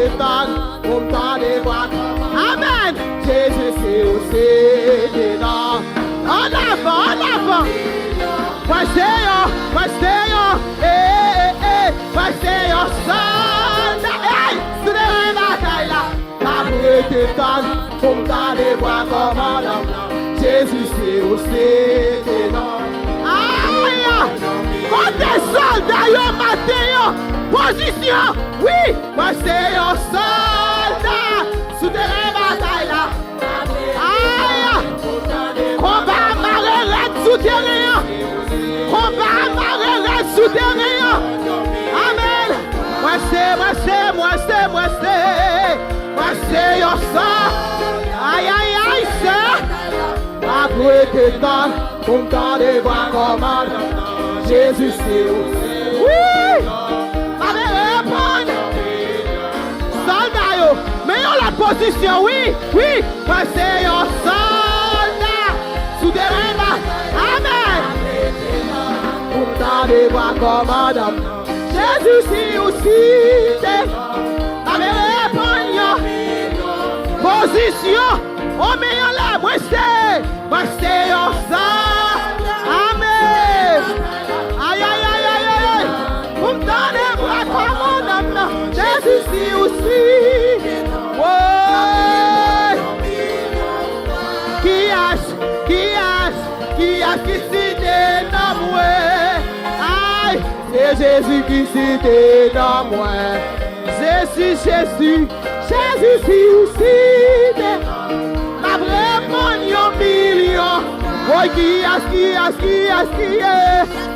t'étonnes, pour m'tendre voir. Amen. Jésus, c'est aussi dedans. En avant. Voici, soldat. Hey, sous les batailles là. Après t'étonnes, pour m'tendre voir comment l'homme. Jésus, c'est aussi dedans. Aïe! Quand des soldats yo matin, position, oui, moi c'est un soldat, souterrain bataille là. Aïe! Combat marée souterrain, combat marée souterrain. Amen. Moi c'est un soldat. Aïe, c'est. Après tes temps, pour t'en voir comment. Jésus, c'est aussi. Oui! Allez, répondre! Soldat, yo! Mais on la position, oui! Moi, c'est un soldat! Souterrain, amen! Pourtant, des voix commandant. Jésus, c'est aussi. Allez, répondre! Position! Oh, mais on la, moi, c'est un soldat! Amen! Aïe. Pour me donner bras comme mon âme. Jésus, c'est aussi. Ouais. Qui a cité dans moi? Aïe, c'est Jésus qui cité dans moi. Jésus, c'est aussi. Ma vraie mon million. Oh,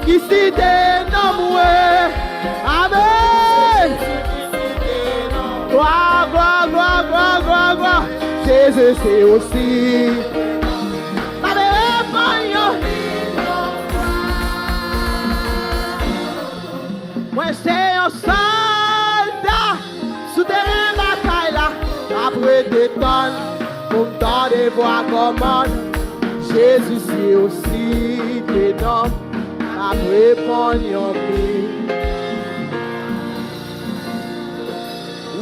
qui cité dans moi. Amen. Gloire. Jésus, c'est aussi. Moi, c'est un soldat. Souterrain bataille là. Après des tonnes, pour m'tendre de voir comment. Jésus, c'est aussi dedans. Après, pognon.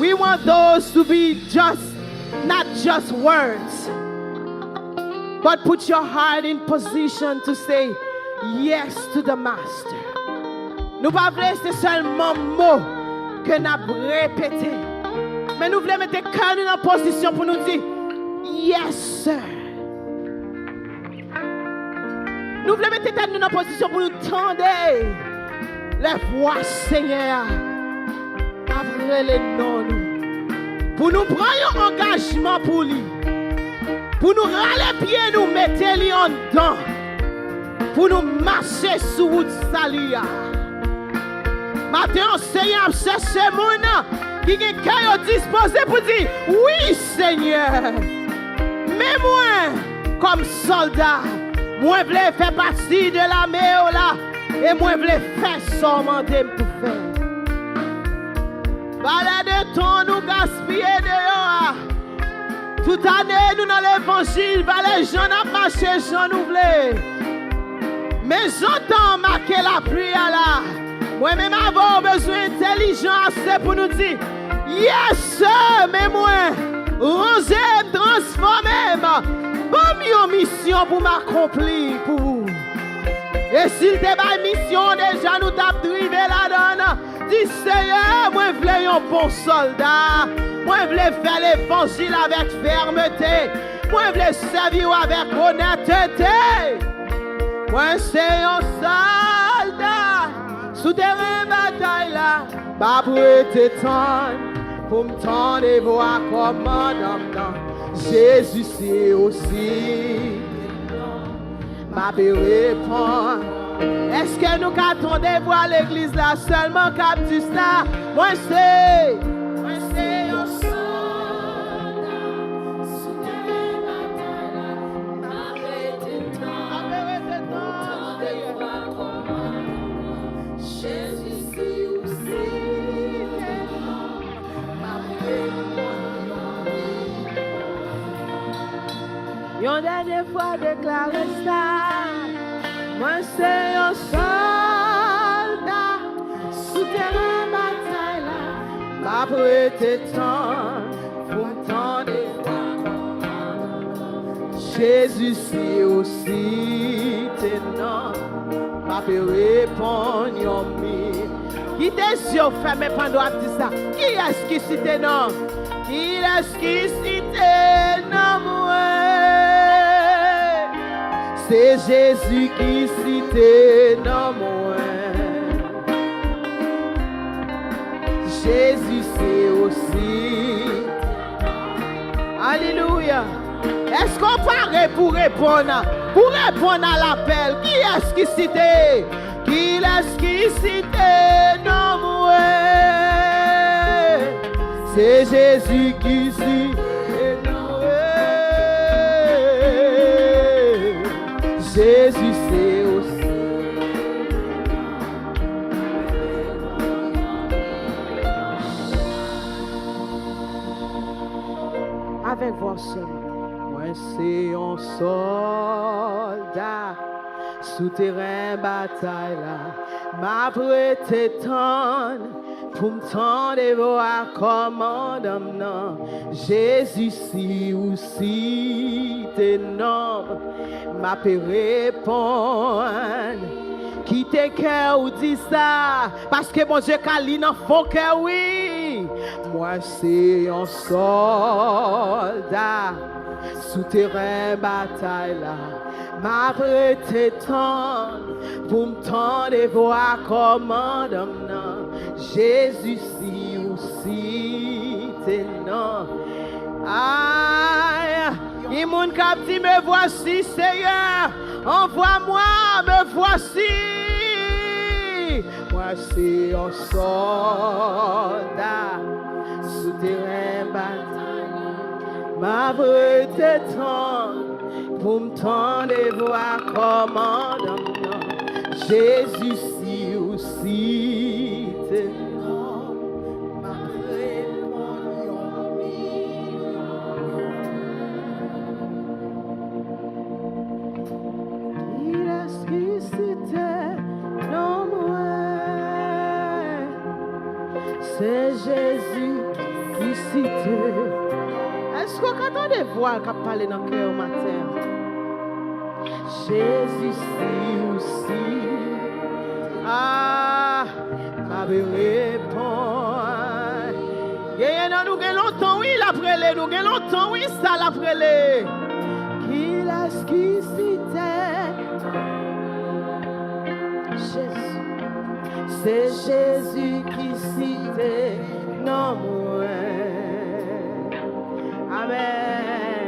We want those to be not just words, but put your heart in position to say yes to the Master. Nous ne voulons pas c'est seulement mots que nous avons répétés, mais nous voulons mettre cœur dans position pour nous dire yes, sir. Nous voulons mettre tête dans position pour nous tendre les voix Seigneur après les noms. Pour nous prendre un engagement pour lui. Pour nous râler pieds, nous mettre lui en dedans. Pour nous marcher sur route salut. Maintenant, Seigneur, chercher mon qui est cœur disposé pour dire oui, Seigneur. Mais moi, comme soldat, moi je voulais faire partie de l'armée là et moi je voulais faire son mandat pour faire. Voilà de temps nous gaspiller dehors. Toute année nous dans l'évangile, les gens ont marché, gens nous voulons. Mais j'entends marquer la prière là. Moi-même avoir besoin d'intelligence pour nous dire yes, sir, mais moi, ranger, transformer, bonne mission pour m'accomplir pour vous. Et s'il te bat mission, déjà nous t'as drivé là-dedans. Dis Seigneur, moi je voulais un bon soldat. Moi je voulais faire l'évangile avec fermeté. Moi je voulais servir avec honnêteté. Moi c'est un soldat. Souterrain bataille là. Pas pour être temps. Pour me tendre et voir comment Jésus c'est aussi. Ma répond. Est-ce que nous attendons voir l'église là seulement Baptiste là? Moi c'est un soldat. Souterrain bataille là. Arrêtez Jésus c'est aussi. Yon dernière fois déclaré ça. Moi c'est un soldat. Souterrain bataille là. m'a prêté tant pour m'entendre. Jésus, c'est aussi tes noms, m'a fait répondre yon mi. Qui des yeux fermés pendant que dit ça? Qui est-ce qui cite tes noms? Qui est-ce qui cite tes noms? C'est Jésus qui cite tes noms. Jésus, c'est aussi. Alléluia. Est-ce qu'on paraît pour répondre à l'appel? Qui est-ce qui cite? Qui est-ce qui cite? Non, c'est Jésus qui cite. Jésus, c'est aussi. Avec vos seuls. Moi, c'est un soldat, souterrain bataille là. M'a prêté tant pour m'tendre voir commandement. Jésus, si ou si t'es nom, m'a pu répondre. Qui t'es cœur ou dit ça? Parce que mon Dieu, Kali n'en faut que oui. Moi, c'est un soldat, souterrain bataille là. M'a prêté tant pour m'tendre voir commandement. Jésus, si ou si t'es non. Aïe, il moun kap dit me voici Seigneur, envoie-moi, me voici. Moi c'est un soldat, souterrain bataille. M'a prêté tant pour m'tendre voir commandement. Jésus, si ou si t'es non, m'a répondu. Qui est-ce qui c'était? Non, moi. C'est Jésus qui citait. Est-ce qu'on entend des voix qui parlent dans le cœur au matin? Jésus, si aussi. Ah, m'a répond. Nous avons longtemps, oui, l'après les. Nous avons longtemps, oui, ça l'après les. Qui est-ce qui citait? Jésus. C'est Jésus qui citait. Non, moi. Amen.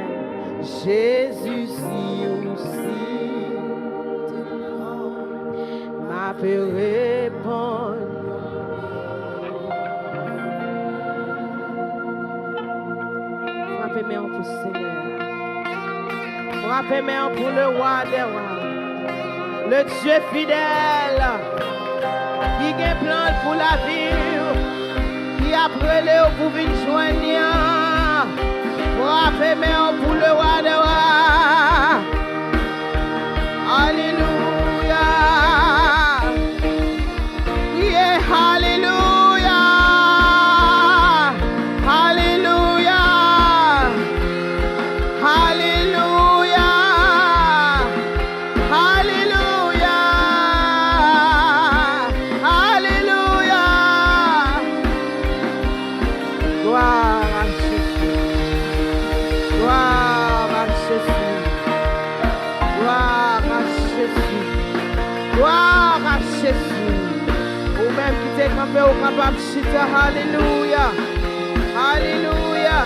Jésus, si aussi, m'a fait répondre. Frappez main pour le Seigneur. Frappez main pour le roi des rois. Le Dieu fidèle, qui a un plan pour la vie, qui a prélé pour venir joindre. Frappez main pour le roi des rois. Alléluia. Yeah, alléluia. Alléluia. Alléluia. Alléluia. Alléluia. Gloire à Jésus. Gloire à Jésus. Gloire à Jésus. Gloire à Jésus. Ou même qui t'es campé au capable de chita. Alléluia. Alléluia.